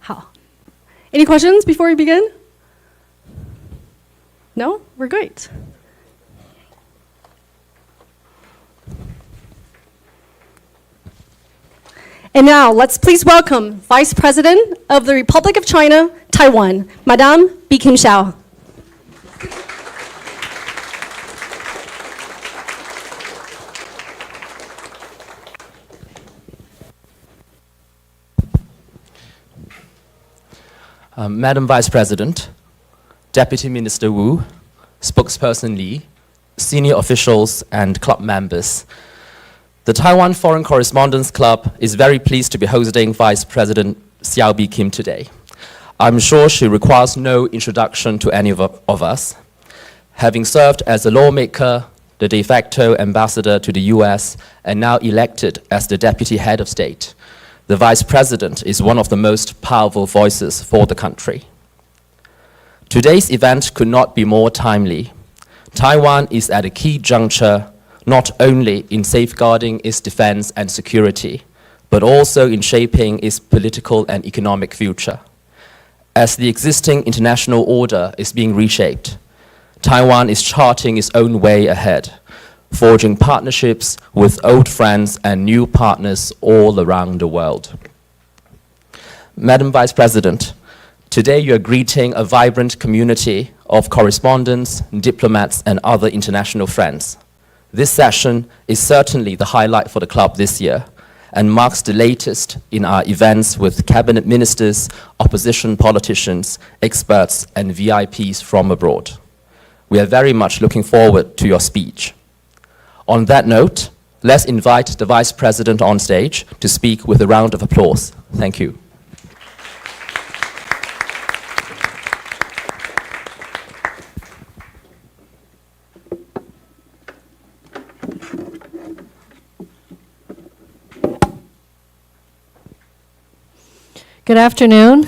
好. Any questions before we begin? No? We're great. And now, let's please welcome Vice President of the Republic of China, Taiwan, Madame Bi-khim Hsiao. Madam Vice President, Deputy Minister Wu, Spokesperson Li, senior officials and club members, the Taiwan Foreign Correspondents Club is very pleased to be hosting Vice President Hsiao Bi-khim today. I'm sure she requires no introduction to any of us. Having served as a lawmaker, the de facto ambassador to the US, and now elected as the deputy head of state, the Vice President is one of the most powerful voices for the country. Today's event could not be more timely. Taiwan is at a key juncture, not only in safeguarding its defense and security, but also in shaping its political and economic future. As the existing international order is being reshaped, Taiwan is charting its own way ahead, forging partnerships with old friends and new partners all around the world. Madam Vice President, today you are greeting a vibrant community of correspondents, diplomats, and other international friends. This session is certainly the highlight for the club this year and marks the latest in our events with cabinet ministers, opposition politicians, experts, and VIPs from abroad. We are very much looking forward to your speech. On that note, let's invite the Vice President on stage to speak with a round of applause. Thank you. Good afternoon,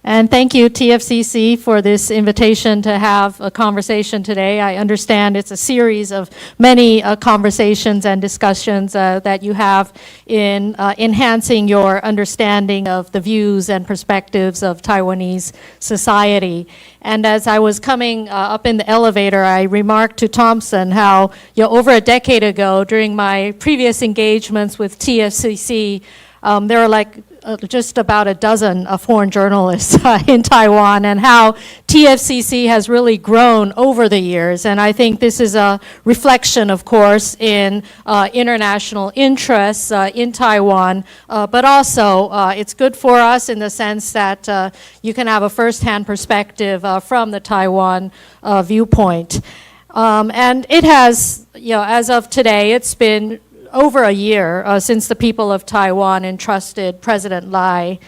and thank you, TFCC, for this invitation to have a conversation today. I understand it's a series of many conversations and discussions that you have in enhancing your understanding of the views and perspectives of Taiwanese society. And as I was coming up in the elevator, I remarked to Thompson how, over a decade ago, during my previous engagements with TFCC, there were like just about a dozen foreign journalists in Taiwan, and how TFCC has really grown over the years. And I think this is a reflection, of course, in international interests in Taiwan, but also it's good for us in the sense that you can have a first-hand perspective from the Taiwan viewpoint. And it has, as of today, it's been over a year since the people of Taiwan entrusted President Lai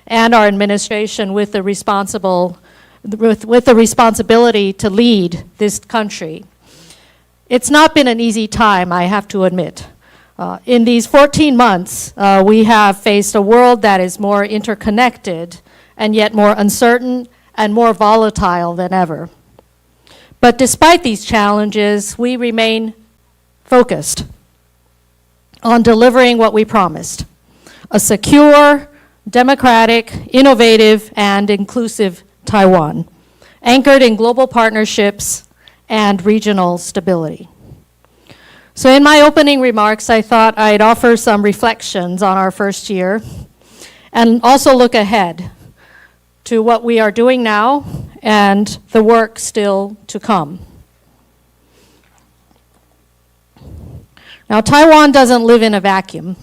and our administration with the responsibility to lead this country. It's not been an easy time, I have to admit. In these 14 months, we have faced a world that is more interconnected and yet more uncertain and more volatile than ever. But despite these challenges, we remain focused on delivering what we promised: a secure, democratic, innovative, and inclusive Taiwan, anchored in global partnerships and regional stability. So in my opening remarks, I thought I'd offer some reflections on our first year and also look ahead to what we are doing now and the work still to come. Now, Taiwan doesn't live in a vacuum.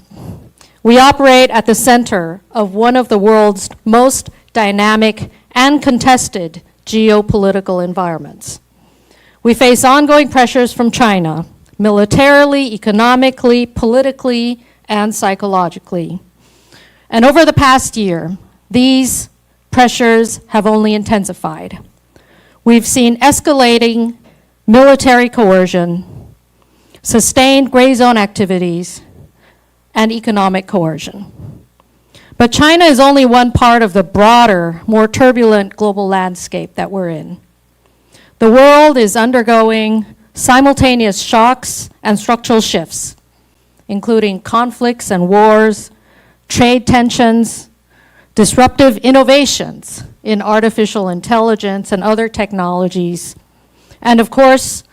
We operate at the center of one of the world's most dynamic and contested geopolitical environments. We face ongoing pressures from China, militarily, economically, politically, and psychologically. And over the past year, these pressures have only intensified. We've seen escalating military coercion, sustained gray zone activities, and economic coercion. But China is only one part of the broader, more turbulent global landscape that we're in. The world is undergoing simultaneous shocks and structural shifts, including conflicts and wars, trade tensions, disruptive innovations in artificial intelligence and other technologies, and of course,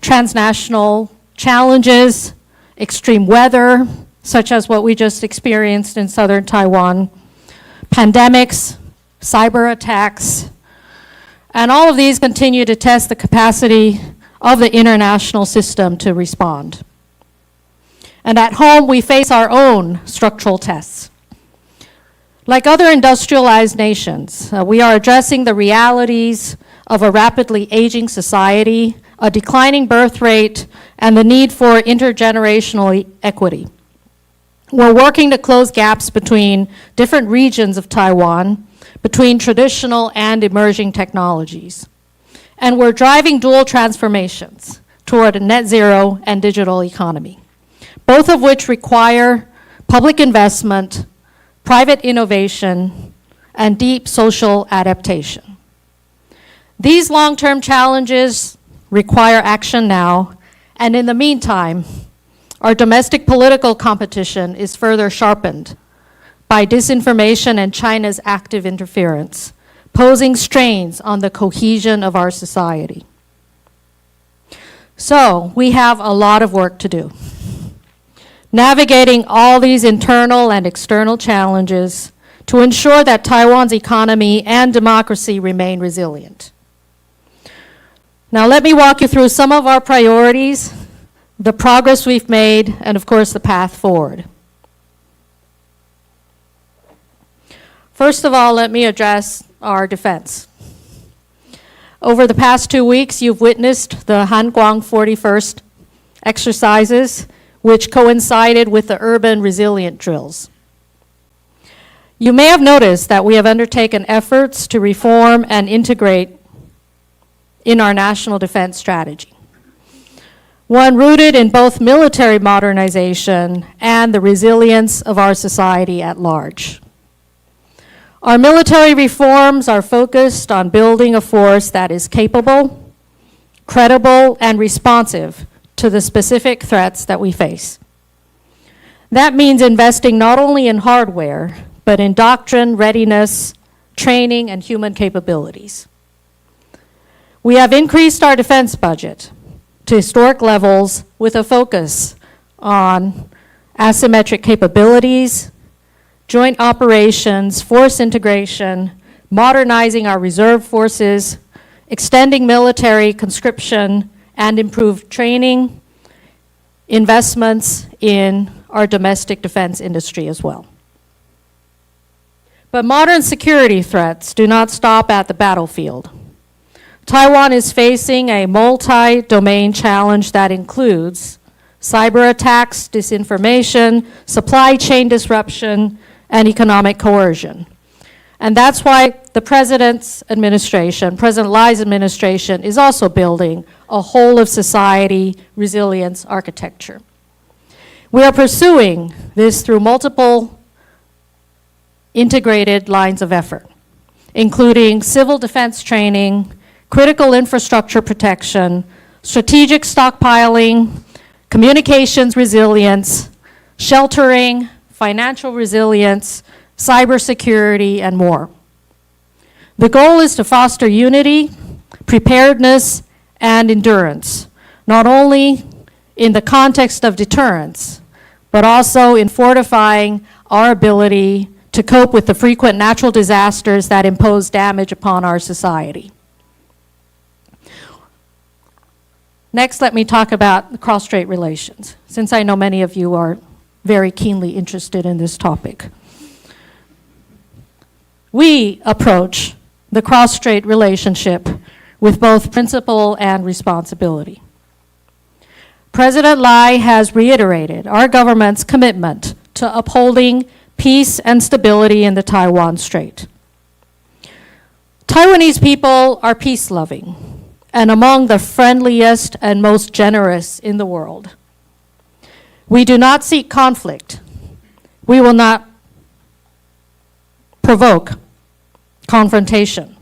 transnational challenges, extreme weather, such as what we just experienced in southern Taiwan, pandemics, cyber attacks, and all of these continue to test the capacity of the international system to respond. And at home, we face our own structural tests. Like other industrialized nations, we are addressing the realities of a rapidly aging society, a declining birth rate, and the need for intergenerational equity. We're working to close gaps between different regions of Taiwan, between traditional and emerging technologies. And we're driving dual transformations toward a net zero and digital economy, both of which require public investment, private innovation, and deep social adaptation. These long-term challenges require action now, and in the meantime, our domestic political competition is further sharpened by disinformation and China's active interference, posing strains on the cohesion of our society. So, we have a lot of work to do. Navigating all these internal and external challenges to ensure that Taiwan's economy and democracy remain resilient. Now let me walk you through some of our priorities, the progress we've made, and of course the path forward. First of all, let me address our defense. Over the past 2 weeks, you've witnessed the Hanguang 41st exercises, which coincided with the urban resilient drills. You may have noticed that we have undertaken efforts to reform and integrate in our national defense strategy, one rooted in both military modernization and the resilience of our society at large. Our military reforms are focused on building a force that is capable, credible, and responsive to the specific threats that we face. That means investing not only in hardware, but in doctrine, readiness, training, and human capabilities. We have increased our defense budget to historic levels with a focus on asymmetric capabilities, joint operations, force integration, modernizing our reserve forces, extending military conscription, and improved training, investments in our domestic defense industry as well. But modern security threats do not stop at the battlefield. Taiwan is facing a multi-domain challenge that includes cyber attacks, disinformation, supply chain disruption, and economic coercion. And that's why the President's administration, President Lai's administration, is also building a whole of society resilience architecture. We are pursuing this through multiple integrated lines of effort, including civil defense training, critical infrastructure protection, strategic stockpiling, communications resilience, sheltering, financial resilience, cybersecurity, and more. The goal is to foster unity, preparedness, and endurance, not only in the context of deterrence, but also in fortifying our ability to cope with the frequent natural disasters that impose damage upon our society. Next, let me talk about the cross-strait relations, since I know many of you are very keenly interested in this topic. We approach the cross-strait relationship with both principle and responsibility. President Lai has reiterated our government's commitment to upholding peace and stability in the Taiwan Strait. Taiwanese people are peace-loving and among the friendliest and most generous in the world. We do not seek conflict. We will not provoke confrontation.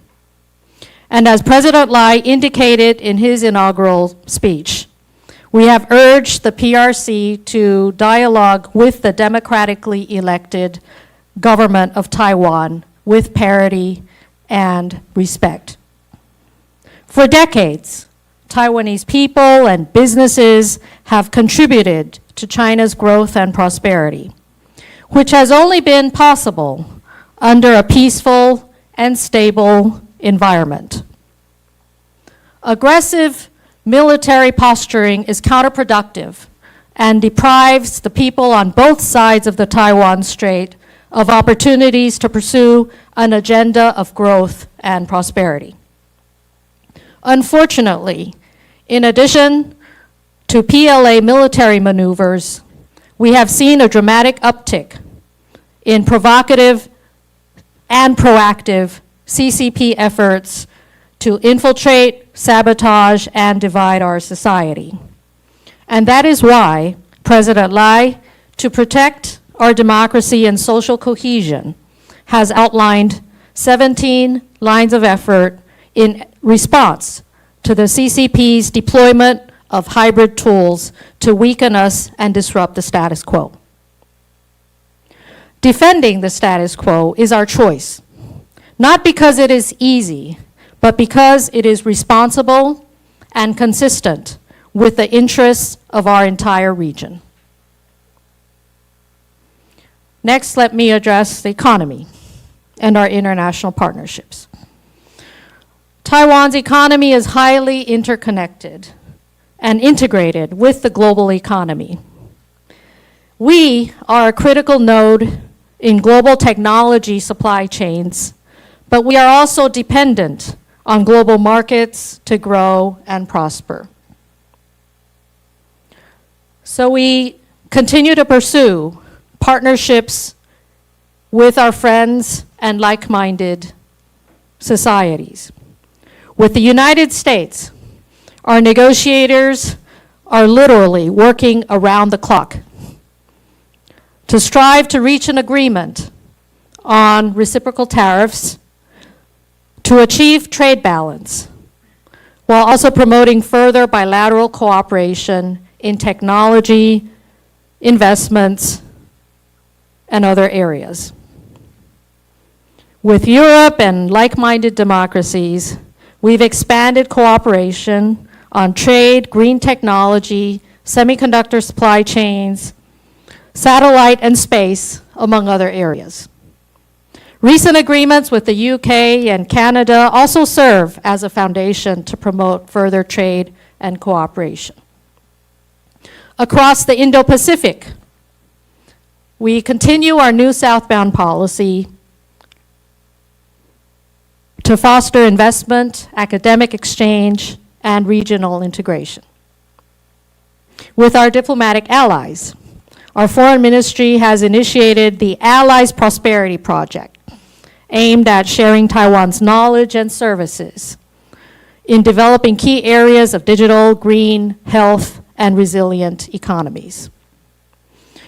And as President Lai indicated in his inaugural speech, we have urged the PRC to dialogue with the democratically elected government of Taiwan with parity and respect. For decades, Taiwanese people and businesses have contributed to China's growth and prosperity, which has only been possible under a peaceful and stable environment. Aggressive military posturing is counterproductive and deprives the people on both sides of the Taiwan Strait of opportunities to pursue an agenda of growth and prosperity. Unfortunately, in addition to PLA military maneuvers, we have seen a dramatic uptick in provocative and proactive CCP efforts to infiltrate, sabotage, and divide our society. And that is why President Lai, to protect our democracy and social cohesion, has outlined 17 lines of effort in response to the CCP's deployment of hybrid tools to weaken us and disrupt the status quo. Defending the status quo is our choice, not because it is easy, but because it is responsible and consistent with the interests of our entire region. Next, let me address the economy and our international partnerships. Taiwan's economy is highly interconnected and integrated with the global economy. We are a critical node in global technology supply chains, but we are also dependent on global markets to grow and prosper. So we continue to pursue partnerships with our friends and like-minded societies. With the United States, our negotiators are literally working around the clock to strive to reach an agreement on reciprocal tariffs to achieve trade balance, while also promoting further bilateral cooperation in technology, investments, and other areas. With Europe and like-minded democracies, we've expanded cooperation on trade, green technology, semiconductor supply chains, satellite and space, among other areas. Recent agreements with the UK and Canada also serve as a foundation to promote further trade and cooperation. Across the Indo-Pacific, we continue our new southbound policy to foster investment, academic exchange, and regional integration. With our diplomatic allies, our foreign ministry has initiated the Allies Prosperity Project, aimed at sharing Taiwan's knowledge and services in developing key areas of digital, green, health, and resilient economies.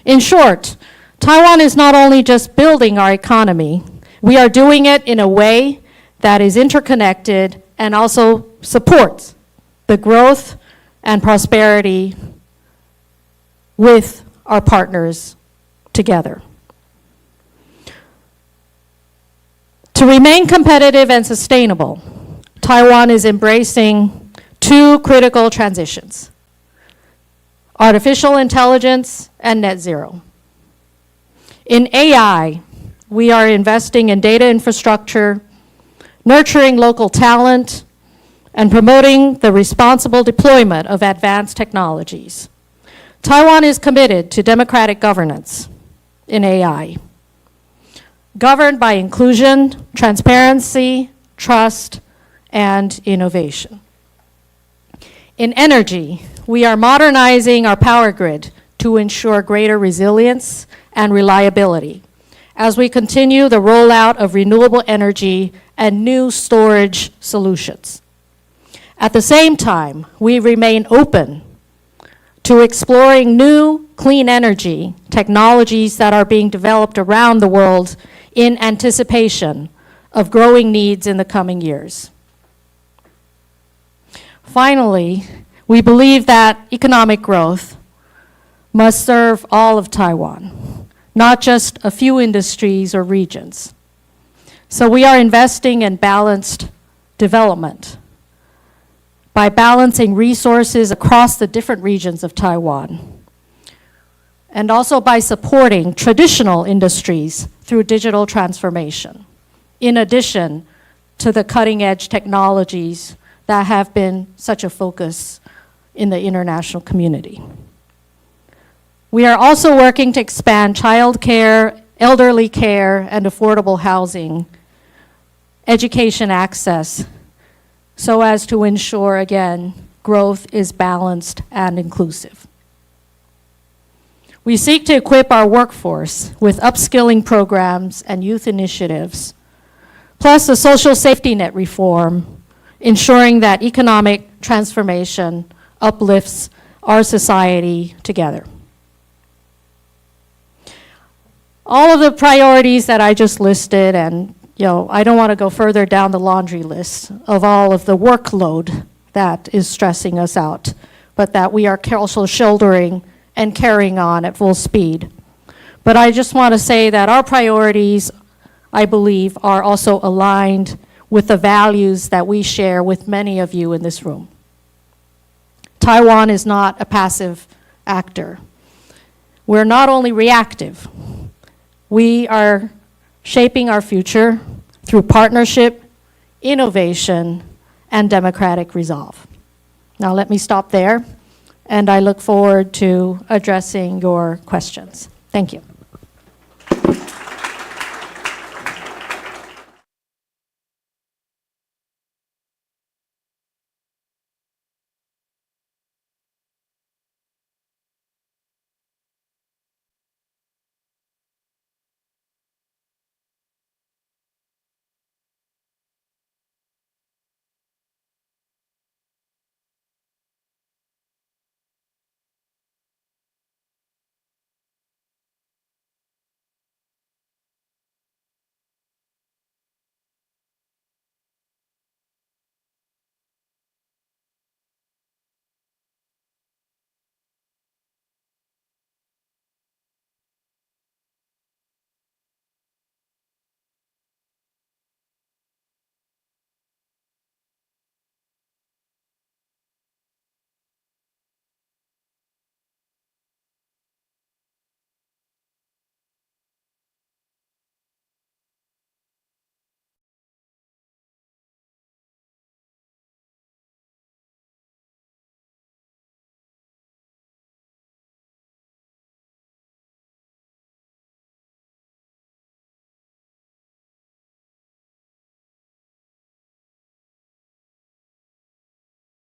In short, Taiwan is not only just building our economy, we are doing it in a way that is interconnected and also supports the growth and prosperity with our partners together. To remain competitive and sustainable, Taiwan is embracing two critical transitions: artificial intelligence and net zero. In AI, we are investing in data infrastructure, nurturing local talent, and promoting the responsible deployment of advanced technologies. Taiwan is committed to democratic governance in AI, governed by inclusion, transparency, trust, and innovation. In energy, we are modernizing our power grid to ensure greater resilience and reliability as we continue the rollout of renewable energy and new storage solutions. At the same time, we remain open to exploring new clean energy technologies that are being developed around the world in anticipation of growing needs in the coming years. Finally, we believe that economic growth must serve all of Taiwan, not just a few industries or regions. So we are investing in balanced development by balancing resources across the different regions of Taiwan, and also by supporting traditional industries through digital transformation, in addition to the cutting-edge technologies that have been such a focus in the international community. We are also working to expand child care, elderly care, and affordable housing, education access, so as to ensure, again, growth is balanced and inclusive. We seek to equip our workforce with upskilling programs and youth initiatives, plus a social safety net reform, ensuring that economic transformation uplifts our society together. All of the priorities that I just listed, and I don't want to go further down the laundry list of all of the workload that is stressing us out, but that we are also shouldering and carrying on at full speed. But I just want to say that our priorities, I believe, are also aligned with the values that we share with many of you in this room. Taiwan is not a passive actor. We're not only reactive. We are shaping our future through partnership, innovation, and democratic resolve. Now let me stop there, and I look forward to addressing your questions. Thank you.